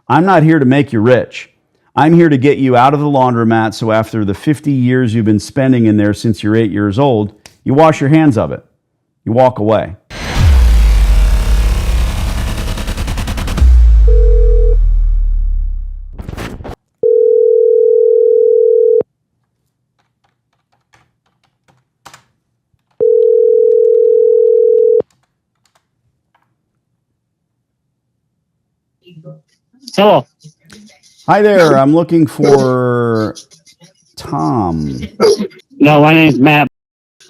I'm not here to make you rich. I'm here to get you out of the laundromat so after the 50 years you've been spending in there since you're 8 years old, you wash your hands of it. You walk away. Hello. Hi there. I'm looking for Tom. No, my name's Matt.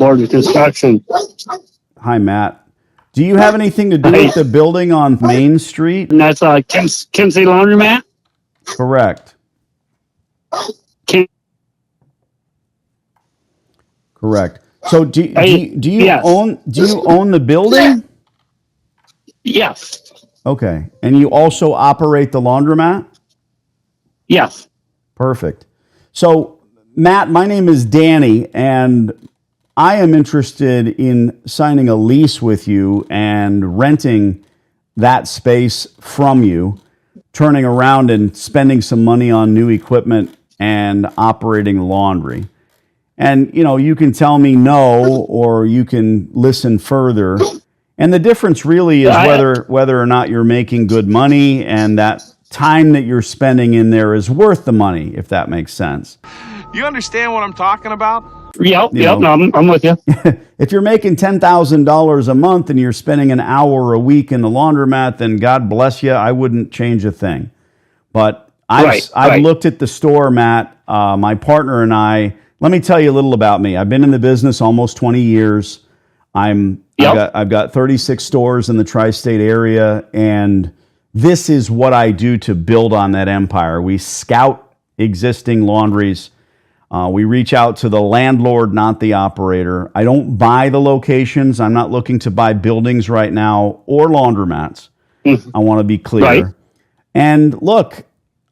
Lord of Construction. Hi, Matt. Do you have anything to do with the building on Main Street? And that's Kimsey Laundromat. Correct. Kim- Correct. So do you yes. own the building? Yes. Okay. And you also operate the laundromat? Yes. Perfect. So, Matt, my name is Danny, and I am interested in signing a lease with you and renting that space from you, turning around and spending some money on new equipment and operating laundry. And, you can tell me no, or you can listen further. And the difference really is whether or not you're making good money and that time that you're spending in there is worth the money, if that makes sense. You understand what I'm talking about? Yep. No, I'm with you. If you're making $10,000 a month and you're spending an hour a week in the laundromat, then God bless you. I wouldn't change a thing. But I've looked at the store, Matt. My partner and I, let me tell you a little about me. I've been in the business almost 20 years. I've got 36 stores in the tri-state area, and this is what I do to build on that empire. We scout existing laundries. We reach out to the landlord, not the operator. I don't buy the locations. I'm not looking to buy buildings right now or laundromats. I want to be clear. Right. And look,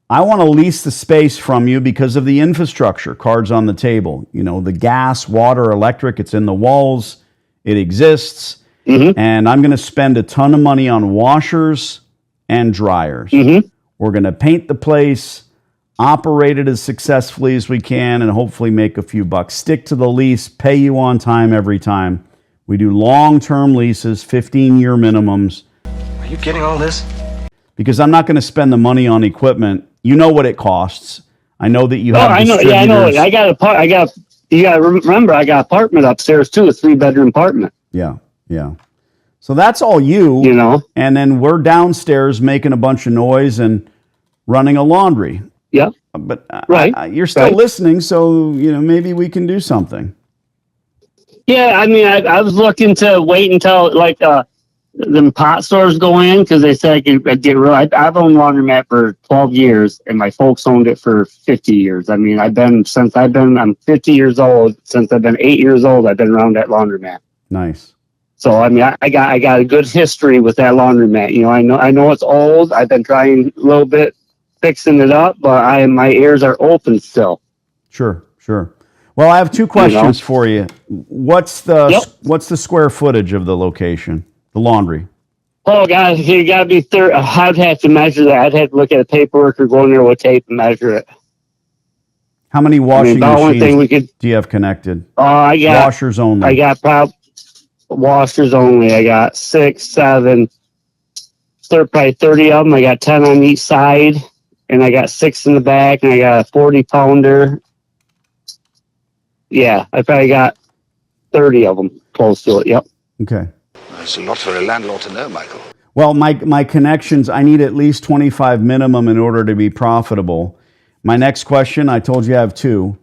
I want to lease the space from you because of the infrastructure, cards on the table. The gas, water, electric, it's in the walls. It exists. And I'm going to spend a ton of money on washers and dryers. We're going to paint the place, operate it as successfully as we can, and hopefully make a few bucks. Stick to the lease, pay you on time every time. We do long-term leases, 15-year minimums. Are you getting all this? Because I'm not going to spend the money on equipment. You know what it costs. I know that you have distributors. Yeah, I know. You got to remember, I got an apartment upstairs too, a 3-bedroom apartment. Yeah. So that's all you. And then we're downstairs making a bunch of noise and running a laundry. Yeah. But you're still listening, so maybe we can do something. Yeah, I mean, I was looking to wait until the pot stores go in because they said I could get rid. I've owned Laundromat for 12 years, and my folks owned it for 50 years. I mean, I'm 50 years old. Since I've been 8 years old, I've been around that Laundromat. Nice. So I mean, I got a good history with that Laundromat. I know it's old. I've been trying a little bit fixing it up, but my ears are open still. Sure. Well, I have two questions for you. What's the square footage of the location, the laundry? Oh God, you got to be 30. I'd have to measure that. I'd have to look at the paperwork or go in there with tape and measure it. How many washing machines do you have connected? I got washers only. I got washers only. I got 6, 7, probably 30 of them. I got 10 on each side, and I got 6 in the back, and I got a 40-pounder. Yeah, I probably got 30 of them close to it. Yep. Okay. That's a lot for a landlord to know, Michael. Well, my connections, I need at least 25 minimum in order to be profitable. My next question, I told you I have 2.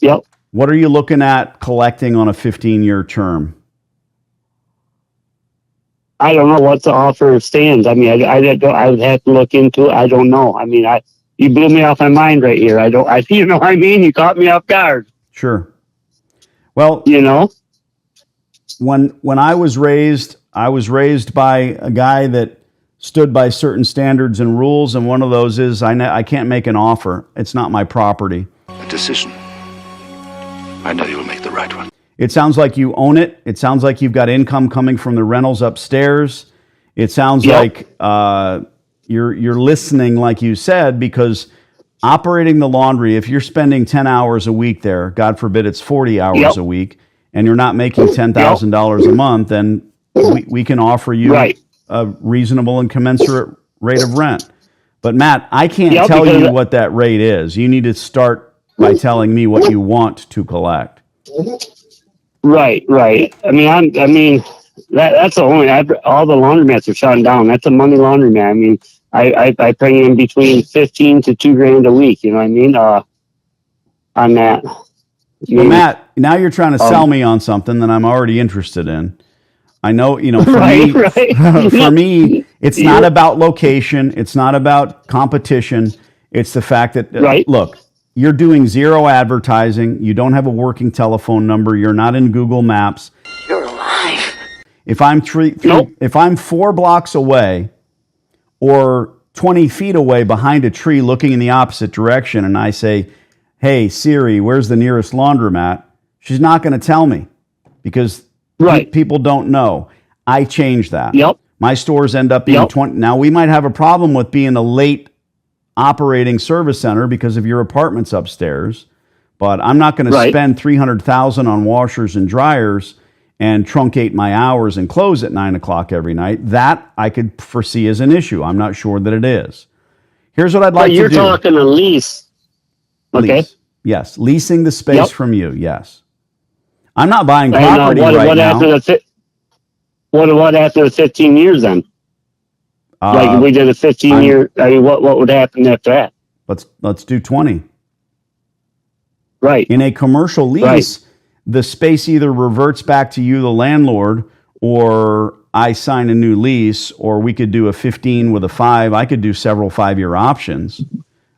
Yep. What are you looking at collecting on a 15-year term? I don't know what the offer stands. I mean, I would have to look into it. I don't know. I mean, you blew me off my mind right here. You know what I mean? You caught me off guard. Sure. Well, when I was raised by a guy that stood by certain standards and rules, and one of those is I can't make an offer. It's not my property. A decision. I know you'll make the right one. It sounds like you own it. It sounds like you've got income coming from the rentals upstairs. It sounds like you're listening, like you said, because operating the laundry, if you're spending 10 hours a week there, God forbid it's 40 hours a week, and you're not making $10,000 a month, then we can offer you a reasonable and commensurate rate of rent. But Matt, I can't tell you what that rate is. You need to start by telling me what you want to collect. Right. I mean, that's the only. All the laundromats are shutting down. That's a money laundromat. I mean, I bring in between 15 to $2,000 a week. You know what I mean? On that. Well, Matt, now you're trying to sell me on something that I'm already interested in. I know, for me, it's not about location. It's not about competition. It's the fact that, look, you're doing zero advertising. You don't have a working telephone number. You're not in Google Maps. You're alive. If I'm 4 blocks away or 20 feet away behind a tree looking in the opposite direction and I say, hey, Siri, where's the nearest laundromat? She's not going to tell me because people don't know. I change that. My stores end up being 20. Now, we might have a problem with being a late operating service center because of your apartments upstairs, but I'm not going to spend $300,000 on washers and dryers and truncate my hours and close at 9 o'clock every night. That I could foresee as an issue. I'm not sure that it is. Here's what I'd like to do. You're talking a lease. Okay. Lease. Yes. Leasing the space from you. Yes. I'm not buying property what now. What after the 15 years then? Like we did a 15-year. I mean, what would happen after that? Let's do 20. Right. In a commercial lease, the space either reverts back to you, the landlord, or I sign a new lease, or we could do a 15 with a 5. I could do several 5-year options.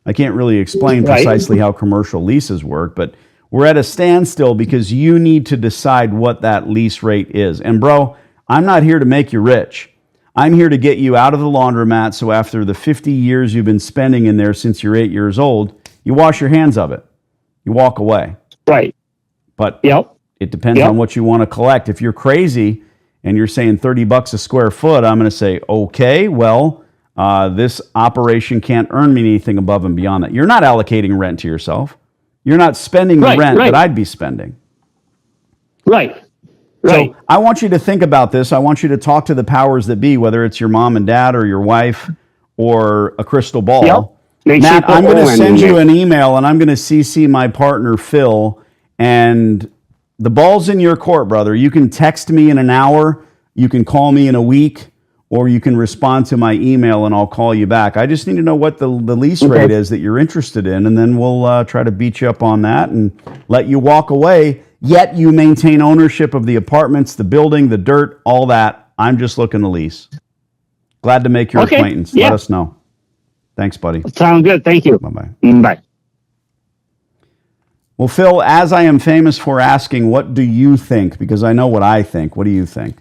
I can't really explain precisely how commercial leases work, but we're at a standstill because you need to decide what that lease rate is. And bro, I'm not here to make you rich. I'm here to get you out of the laundromat so after the 50 years you've been spending in there since you're 8 years old, you wash your hands of it. You walk away. Right. But it depends on what you want to collect. If you're crazy and you're saying $30 a square foot, I'm going to say, okay, well, this operation can't earn me anything above and beyond that. You're not allocating rent to yourself. You're not spending the rent that I'd be spending. Right. So I want you to think about this. I want you to talk to the powers that be, whether it's your mom and dad or your wife or a crystal ball. Matt, I'm going to send you an email and I'm going to CC my partner, Phil, and the ball's in your court, brother. You can text me in an hour, you can call me in a week, or you can respond to my email and I'll call you back. I just need to know what the lease rate is that you're interested in, and then we'll try to beat you up on that and let you walk away. Yet you maintain ownership of the apartments, the building, the dirt, all that. I'm just looking to lease. Glad to make your acquaintance. Let us know. Thanks, buddy. Sounds good. Thank you. Bye-bye. Bye. Well, Phil, as I am famous for asking, what do you think? Because I know what I think. What do you think?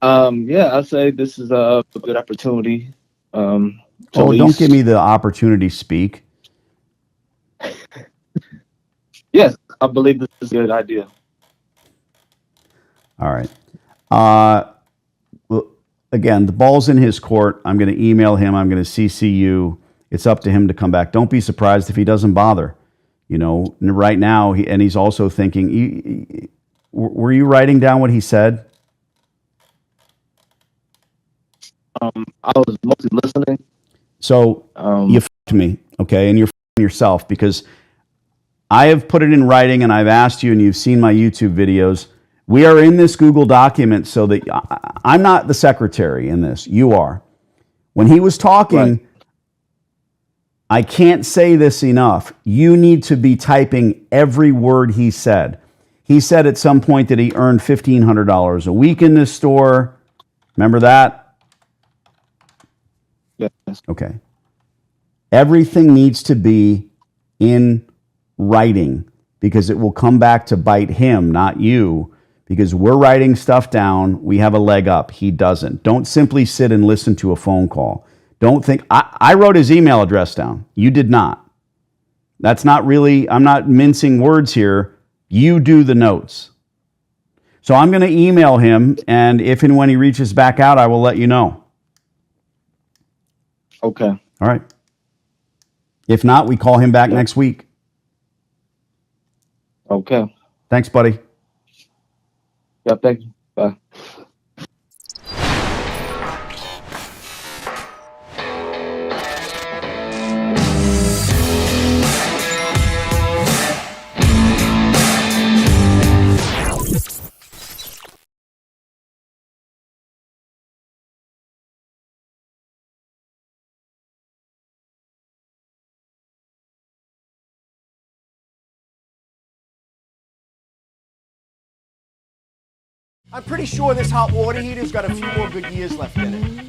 I'd say this is a good opportunity. Don't give me the opportunity speak. Yes, I believe this is a good idea. All right. Well, again, the ball's in his court. I'm going to email him. I'm going to CC you. It's up to him to come back. Don't be surprised if he doesn't bother. You know, right now, he's also thinking, were you writing down what he said? I was mostly listening. So you f***ed me, okay? And you're f***ing yourself because I have put it in writing and I've asked you and you've seen my YouTube videos. We are in this Google document so that I'm not the secretary in this. You are. When he was talking, I can't say this enough. You need to be typing every word he said. He said at some point that he earned $1,500 a week in this store. Remember that? Yes. Okay. Everything needs to be in writing because it will come back to bite him, not you, because we're writing stuff down. We have a leg up. He doesn't. Don't simply sit and listen to a phone call. Don't think, I wrote his email address down. You did not. That's not really, I'm not mincing words here. You do the notes. So I'm going to email him, and if and when he reaches back out, I will let you know. Okay. All right. If not, we call him back next week. Okay. Thanks, buddy. Yeah, thank you. Bye. I'm pretty sure this hot water heater's got a few more good years left in it.